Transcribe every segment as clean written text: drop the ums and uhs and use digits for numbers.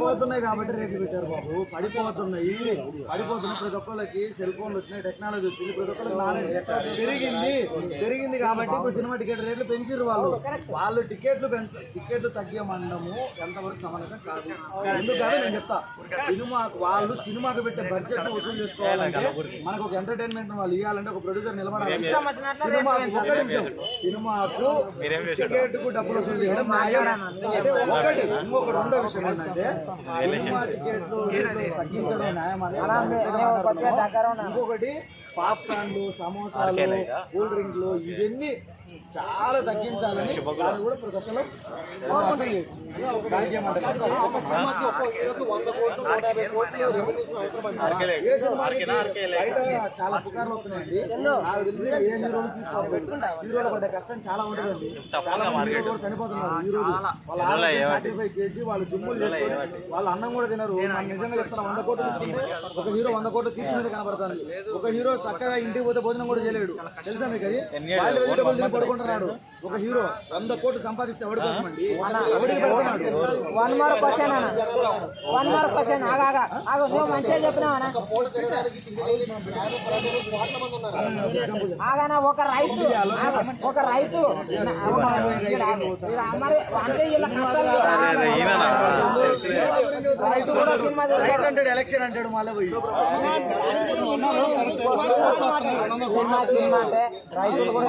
పోతున్నాయి కాబట్టి రేట్లు పెట్టారు బాబు. పడిపోతున్నాయి ప్రతి ఒక్కళ్ళకి సెల్ ఫోన్లు వచ్చినాయి, టెక్నాలజీ వచ్చింది, ప్రతి ఒక్కరికి నాలెడ్జ్ పెరిగింది కాబట్టి ఇప్పుడు సినిమా టికెట్ రేట్లు పెంచారు. వాళ్ళు టికెట్లు తగ్గియమండము ఎంతవరకు సమానం కాదు. ఎందుకంటే నేను చెప్తా, సినిమాకు పెట్టే బడ్జెట్ వసూలు చేసుకోవాలంటే మనకు ఒక ఎంటర్టైన్మెంట్ వాళ్ళు ఇవ్వాలంటే ఒక ప్రొడ్యూసర్ నిలబడాలి. సినిమాకు టికెట్ కు డబ్బులు వసూలు చేయడం ఒకటి. ఇంకొక రెండో విషయం ఏంటంటే సినిమా టికెట్లు తగ్గించడం న్యాయం. ఇంకొకటి పాప్కార్న్లు, సమోసాలు, కూల్ డ్రింక్లు ఇవన్నీ చాలా తగ్గించాలని దాన్ని కూడా ప్రతి ఒక్కరు చాలా పుకార్లు వస్తున్నాయండి. హీరోలు పడ్డ కష్టం చాలా ఉంటుందండి. చనిపోతున్నారు హీరోలు. వాళ్ళ సాక్రిఫైస్ చేసి వాళ్ళు దుమ్ములు చేసుకొని వాళ్ళ అన్నం కూడా తినరు. నిజంగా చెప్తాను, 100 కోట్లు తీసుకుంటే ఒక హీరో 100 కోట్లు తీసుకునేది కనబడుతుంది. ఒక హీరో చక్కగా ఇంటికి పోతే భోజనం కూడా చేయలేడు. తెలుసా మీకు అది? వాళ్ళు వెజిటబుల్ తిని పడుకుంటున్నాడు. ఒక హీరో 100 కోట్లు సంపాదిస్తే ఎవడికోసమండి? వన్ మోర్ క్వశ్చన్ ఆగానా? ఒక రైతు ఎలక్షన్ అంటాడు మళ్ళీ పోయి. సినిమా అంటే రైతులు కూడా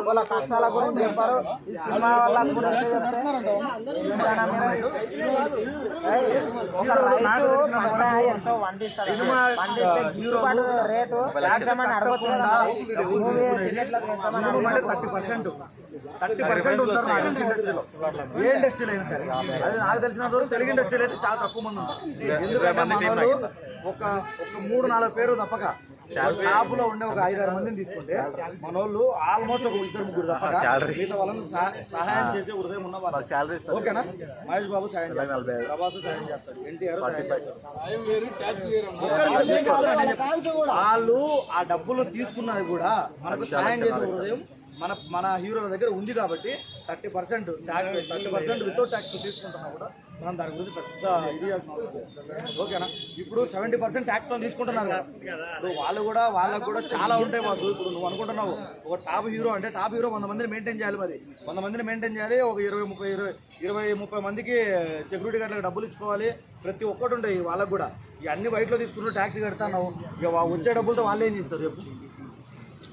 వాళ్ళ కష్టాల గురించి చెప్పారు. ఈ సినిమా వాళ్ళ గురించి చెప్తే ఒక రైతు పంట ఎంతో వండిస్తాడు. గిట్టుబాటు రేటు అడగకుండా 30% ఉంటారు ఇండస్ట్రీలో. ఏ ఇండస్ట్రీలో అయినా సరే, అది నాకు తెలిసినంత వరకు తెలుగు ఇండస్ట్రీలో అయితే చాలా తక్కువ మంది ఉంటారు. ఎందుకంటే ఒక 3-4 పేరు తప్పక టాప్ లో ఉండే ఒక 5-6 మందిని తీసుకుంటే మన వాళ్ళు ఆల్మోస్ట్ ఒక 2-3 తప్పక మిగతా వాళ్ళని సహాయం చేసే హృదయం ఉన్న వాళ్ళు. ఓకేనా? మహేష్ బాబు సాయం చేస్తాడు, ప్రభాస్ సాయం చేస్తాడు, ఎన్టీఆర్ సాయం చేస్తాడు. వాళ్ళు ఆ డబ్బులు తీసుకున్నది కూడా మనకు సాయం చేసే హృదయం మన హీరోల దగ్గర ఉంది కాబట్టి 30% వితౌట్ ట్యాక్స్ తీసుకుంటున్నా కూడా మనం దాని గురించి పెద్ద ఇది. ఓకేనా? ఇప్పుడు 70% ట్యాక్స్ తో తీసుకుంటున్నారు కదా. ఇప్పుడు వాళ్ళకు కూడా చాలా ఉంటాయి మాకు. ఇప్పుడు నువ్వు అనుకుంటున్నావు ఒక టాప్ హీరో అంటే టాప్ హీరో 100 మందిని మెయింటైన్ చేయాలి. మరి 100 మందిని మెయింటైన్ చేయాలి. ఒక 20-30 మందికి సెక్యూరిటీ గార్డులకు డబ్బులు ఇచ్చుకోవాలి. ప్రతి ఒక్కటి ఉంటాయి వాళ్ళకు కూడా. ఇవన్నీ బయటలో తీసుకుంటూ ట్యాక్స్ కడతావు. ఇక వచ్చే డబ్బులతో వాళ్ళు ఏం చేస్తారు చెప్పు?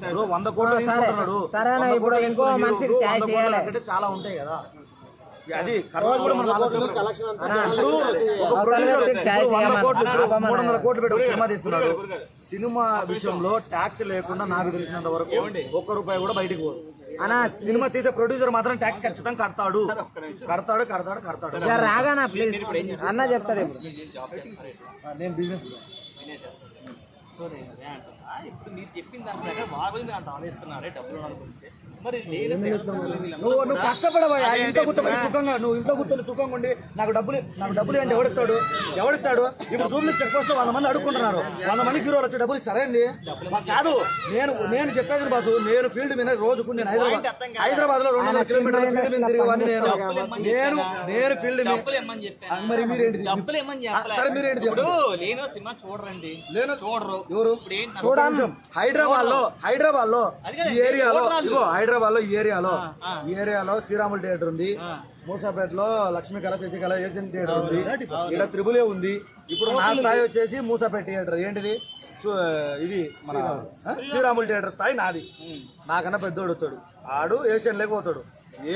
100 కోట్లు తీసుకుంటున్నాడు, చాలా ఉంటాయి కదా. అది 300 కోట్లు పెట్టి సినిమా తీస్తున్నాడు. సినిమా విషయంలో ట్యాక్స్ లేకుండా నాకు తెలిసినంత వరకు ₹1 కూడా బయటకు పోదు. సినిమా తీసే ప్రొడ్యూసర్ మాత్రం ట్యాక్స్ ఖచ్చితంగా కడతాడు. రాగానా ప్లీజ్ అన్న చెప్తాడు. నేను బిజినెస్ ఇప్పుడు మీరు చెప్పిన దాని ప్రకారం బాగుంది అంత ఆలోచిస్తున్నారే డబ్బులు అనుకుంటే మరి నువ్వు కష్టపడవా? ఇంట్లో కూర్చొని సుఖంగా సుఖంగా ఉండి నాకు డబ్బులు అంటే ఎవడిస్తాడు? ఇప్పుడు జూబ్లీ చెక్ పోస్ట్ 100 మంది అడుక్కుంటున్నారు. 100 మంది హీరోలు వచ్చి డబ్బులు సరైంది కాదు. నేను చెప్పేది బాసు, నేను ఫీల్డ్ మీద రోజుకు నేను హైదరాబాద్ లో 200 కిలోమీటర్ల ఫీల్డ్ మీద తిరిగేవాడిని. నేను ఫీల్డ్ మరి మీరేంటి? సరే మీరేంటి? చూడరండి, చూడరు ఎవరు? హైదరాబాద్ లో ఈ ఏరియాలో శ్రీరాములు థియేటర్ ఉంది, మూసాపేటలో లక్ష్మీ కళ, శశికళ, ఏషియన్ థియేటర్ ఉంది, ఇక్కడ త్రిబులే ఉంది. ఇప్పుడు నా స్థాయి వచ్చేసి మూసాపేట థియేటర్. ఏంటిది? ఇది మన శ్రీరాములు థియేటర్ స్థాయి నాది. నాకన్నా పెద్దోడు వస్తాడు, ఆడు ఏషియన్ లేకపోతాడు.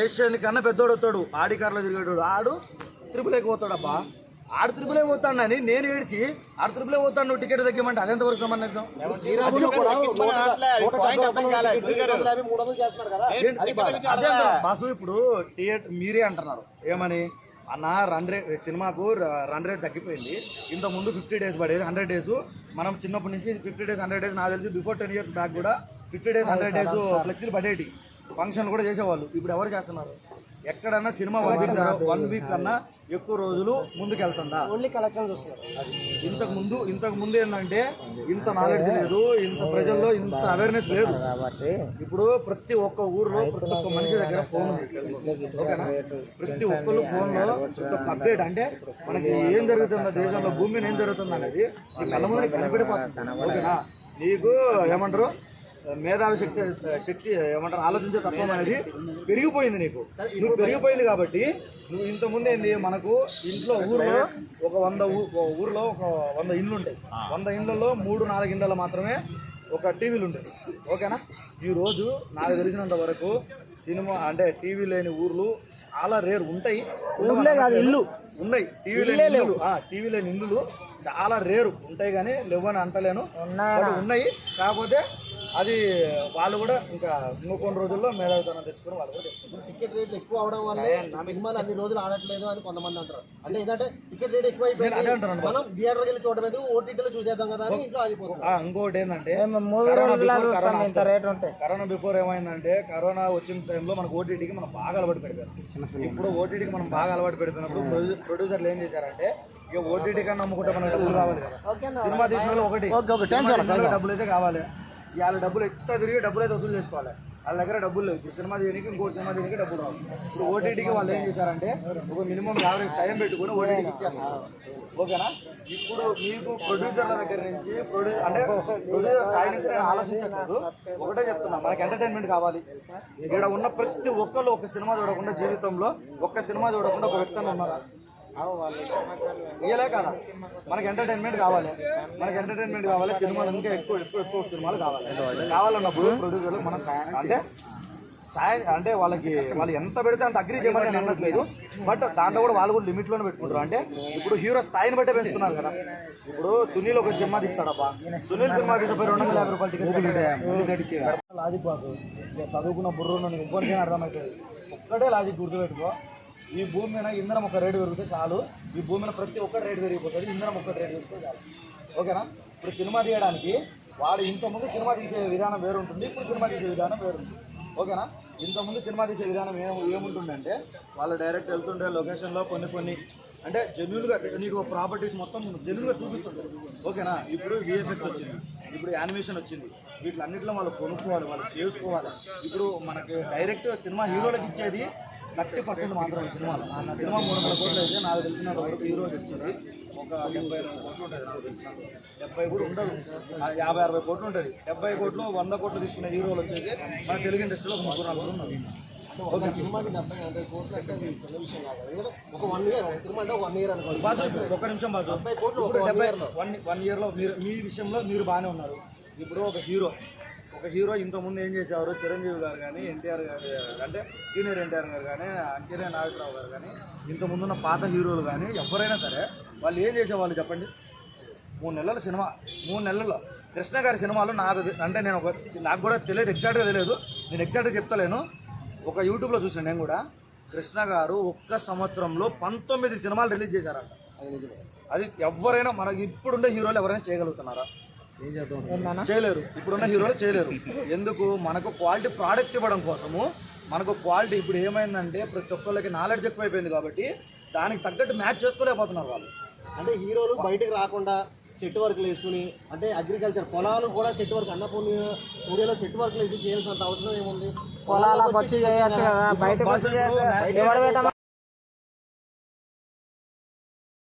ఏషియన్ కన్నా పెద్దోడు వస్తాడు, ఆడి కార్లో తిరిగేటోడు, ఆడు త్రిబులేకి పోతాడు. అబ్బా ఆడు త్రిబులే పోతాడని నేను ఏడ్చి ఆడు త్రిబులే పోతాడు, నువ్వు టికెట్ తగ్గమంటే అదెంతవరకు సమంజసం? బాసు ఇప్పుడు థియేటర్ మీరే అంటున్నారు ఏమని? అన్న సినిమాకు రన్ రేట్ తగ్గిపోయింది. ఇంత ముందు 50 days పడేది, 100 days. మనం చిన్నప్పటి నుంచి 50 days 100 days నాకు తెలిసి బిఫోర్ 10 years బ్యాక్ కూడా 50 days 100 days ఫ్లెక్సీలు పడేటి, ఫంక్షన్ కూడా చేసేవాళ్ళు. ఇప్పుడు ఎవరు చేస్తున్నారు? ఎక్కడన్నా సినిమా 1 వీక్ కన్నా ఎక్కువ రోజులు ముందుకెళ్తుందా? ఓన్లీ కలెక్షన్ చూస్తున్నారు. ఇంతకు ముందు ఏంటంటే ఇంత నాలెడ్జ్ లేదు, ఇంత ప్రజల్లో ఇంత అవేర్నెస్ లేదు. కాబట్టి ఇప్పుడు ప్రతి ఒక్క ఊర్లో ప్రతి ఒక్క మనిషి దగ్గర ఫోన్ ఉంది. ఓకేనా? ప్రతి ఒక్కళ్ళు ఫోన్లో ప్రతి ఒక్క అప్డేట్ అంటే మనకి ఏం జరుగుతుందో దేశంలో భూమి మీద ఏం జరుగుతుంది అనేది నీ కళ్ళ ముందు కనిపెడిపోతుంది. ఓకేనా? నీకు ఏమంటారు మేధావి శక్తి ఏమంటారు ఆలోచించే తత్వం అనేది పెరిగిపోయింది. నువ్వు పెరిగిపోయింది కాబట్టి నువ్వు ఇంతకుముందు ఏంది మనకు ఇంట్లో ఊర్లో ఒక 100 ఇండ్లు ఉంటాయి. 100 ఇండ్లలో 3-4 ఇండ్లలో మాత్రమే ఒక టీవీలు ఉంటాయి. ఓకేనా? ఈరోజు నాకు తెలిసినంత వరకు సినిమా అంటే టీవీ లేని ఊర్లు చాలా రేర్ ఉంటాయి. ఇల్లు ఉన్నాయి టీవీ లేని ఇల్లులు చాలా రేరు ఉంటాయి, కానీ లేవని అంటలేను, ఉన్నాయి. కాకపోతే అది వాళ్ళు కూడా ఇంకా కొన్ని రోజుల్లో మేధావితనం తెచ్చుకొని వాళ్ళు కూడా తెచ్చుకుంటారు. టికెట్ రేట్లు ఎక్కువ అవడం వల్ల సినిమాలు అన్ని రోజులు ఆడట్లేదు అని కొంతమంది అంటారు. అంటే ఏంటంటే టికెట్ రేట్ ఎక్కువ అయిపోయింది, మనం థియేటర్కి వెళ్ళి చూడలేదు, ఓటీటీలో చూసేద్దాం కదా అని ఇంట్లో ఆగిపోతుంది. ఇంకోటి ఏంటంటే కరోనా బిఫోర్ ఏమైందంటే కరోనా వచ్చిన టైంలో మనకు ఓటీటీకి మనం బాగా అలవాటు పెడతారు. ఇప్పుడు ఓటీటీకి మనం బాగా అలవాటు పెడుతున్నప్పుడు ప్రొడ్యూసర్లు ఏం చేశారంటే ఇక ఓటీటీ కన్నా నమ్ముకుంటే మనకు డబ్బులు కావాలి కదా. సినిమా తీసిన వాళ్ళు ఒకటి డబ్బులు అయితే కావాలి. వాళ్ళ డబ్బులు ఎట్లా తిరిగి డబ్బులు అయితే వసూలు చేసుకోవాలి. వాళ్ళ దగ్గర డబ్బులు లేవు. ఇప్పుడు సినిమా తీయడానికి ఇంకో సినిమా తీయడానికి డబ్బులు రావు. ఇప్పుడు ఓటీటీకి వాళ్ళు ఏం చేశారంటే ఒక మినిమం యావరేజ్ టైం పెట్టుకుని ఓటీటీకి ఇచ్చారు. ఓకేనా? ఇప్పుడు మీకు ప్రొడ్యూసర్ల దగ్గర నుంచి ప్రొడ్యూసర్ స్థాయి నుంచి నేను ఆలోచించట్లేదు. ఒకటే చెప్తున్నా, మనకి ఎంటర్టైన్మెంట్ కావాలి. ఇక్కడ ఉన్న ప్రతి ఒక్కళ్ళు ఒక సినిమా చూడకుండా జీవితంలో ఒక్క సినిమా చూడకుండా ఒక వ్యక్తి ఉన్నారా? ఇయ్యలే కదా. మనకి ఎంటర్టైన్మెంట్ కావాలి. సినిమాలు ఇంకా ఎక్కువ సినిమాలు కావాలన్నప్పుడు ప్రొడ్యూసర్లు మనం అంటే వాళ్ళు ఎంత పెడితే అంత అగ్రీ చేయమని నేను అనట్లేదు. బట్ దాంట్లో కూడా వాళ్ళు కూడా లిమిట్లోనే పెట్టుకుంటారు. అంటే ఇప్పుడు హీరో స్థాయిని బట్టే పెంచుతున్నారు కదా. ఇప్పుడు సునీల్ ఒక సినిమా తీస్తాడబ్బా, సునీల్ సినిమా తీసిపోయి 250 రూపాయలు టికెట్ లాజిక్ బాగు. చదువుకున్న బుర్ర ఇంకొకరికైనా అర్థమవుతుంది. ఒక్కటే లాజిక్ గుర్తుపెట్టుకో, ఈ భూమి మీద ఇంధనం ఒక రేటు పెరిగితే చాలు. ఈ భూమి మీద ప్రతి ఒక్కటి రేటు పెరిగిపోతుంది, ఇంధనం ఒక్కటి రేటు పెరిగితే చాలు. ఓకేనా? ఇప్పుడు సినిమా తీయడానికి వాడు ఇంతకుముందు సినిమా తీసే విధానం వేరు ఉంటుంది, ఇప్పుడు సినిమా తీసే విధానం వేరుంటుంది. ఓకేనా? ఇంతకుముందు సినిమా తీసే విధానం ఏముంటుందంటే వాళ్ళు డైరెక్ట్ వెళ్తుంటే లొకేషన్లో కొన్ని అంటే జెన్యున్గా నీకు ప్రాపర్టీస్ మొత్తం జెన్యున్గా చూపిస్తుంది. ఓకేనా? ఇప్పుడు విఎఫ్ఎక్స్ వచ్చింది, ఇప్పుడు యానిమేషన్ వచ్చింది, వీటిలన్నింటిలో వాళ్ళు కొనుక్కోవాలి, వాళ్ళు చేసుకోవాలి. ఇప్పుడు మనకి డైరెక్ట్ సినిమా హీరోలకు ఇచ్చేది 30% మాత్రమే. సినిమా 300 కోట్లు అయితే నాకు తెలిసిన వరకు హీరోకి ఇచ్చింది ఒక 70-80 కోట్లు ఉంటుంది. నాకు తెలిసిన 70 కూడా ఉండదు, 50-60 కోట్లు ఉంటుంది. 70 కోట్లు 100 కోట్లు తీసుకునే హీరోలు వచ్చేసి మన తెలుగు ఇండస్ట్రీలో ఒక 3-4 ఉన్నారు. ఒక సినిమాకి 70-80 కోట్లు అంటే చిన్న విషయం కాదు. ఎందుకంటే ఒక 1 ఇయర్ సినిమా అంటే 1 ఇయర్ అనుకోండి. ఒక నిమిషం బాగా 70 కోట్లు 1 ఇయర్లో మీ విషయంలో మీరు బాగానే ఉన్నారు. ఇప్పుడు ఒక హీరో ఇంతకుముందు ఏం చేసేవారు, చిరంజీవి గారు కానీ, ఎన్టీఆర్ గారు అంటే సీనియర్ ఎన్టీఆర్ గారు కానీ, అంకిరే నాగేశ్వరరావు గారు కానీ, ఇంతకుముందున్న పాత హీరోలు కానీ ఎవరైనా సరే వాళ్ళు ఏం చేసేవాళ్ళు చెప్పండి? 3 నెలల సినిమా, 3 నెలల్లో కృష్ణ గారి సినిమాలు నాకు కూడా తెలియదు, ఎగ్జాక్ట్గా తెలియదు, నేను ఎగ్జాక్ట్గా చెప్తలేను. ఒక యూట్యూబ్లో చూసాను నేను కూడా, కృష్ణ గారు ఒక్క సంవత్సరంలో 19 సినిమాలు రిలీజ్ చేశారంట. అది ఎవరైనా మనకి ఇప్పుడుండే హీరోలు ఎవరైనా చేయగలుగుతున్నారా? చేయలేరు. ఇప్పుడున్న హీరోలు చేయలేరు. ఎందుకు? మనకు క్వాలిటీ ప్రోడక్ట్ ఇవ్వడం కోసము. మనకు క్వాలిటీ ఇప్పుడు ఏమైందంటే ప్రతి ఒక్కళ్ళకి నాలెడ్జ్ ఎక్కువైపోయింది కాబట్టి దానికి తగ్గట్టు మ్యాచ్ చేసుకోలేకపోతున్నారు వాళ్ళు. అంటే హీరోలు బయటకు రాకుండా సెట్ వర్క్లు వేసుకుని, అంటే అగ్రికల్చర్ పొలాలు కూడా సెట్ వర్క్, అన్నపూర్ణ స్టూడియోలో సెట్ వర్క్లు వేసి చేయాల్సినంత అవసరం ఏముంది? పొలాలకు వచ్చి చేయొచ్చు కదా, బయటకు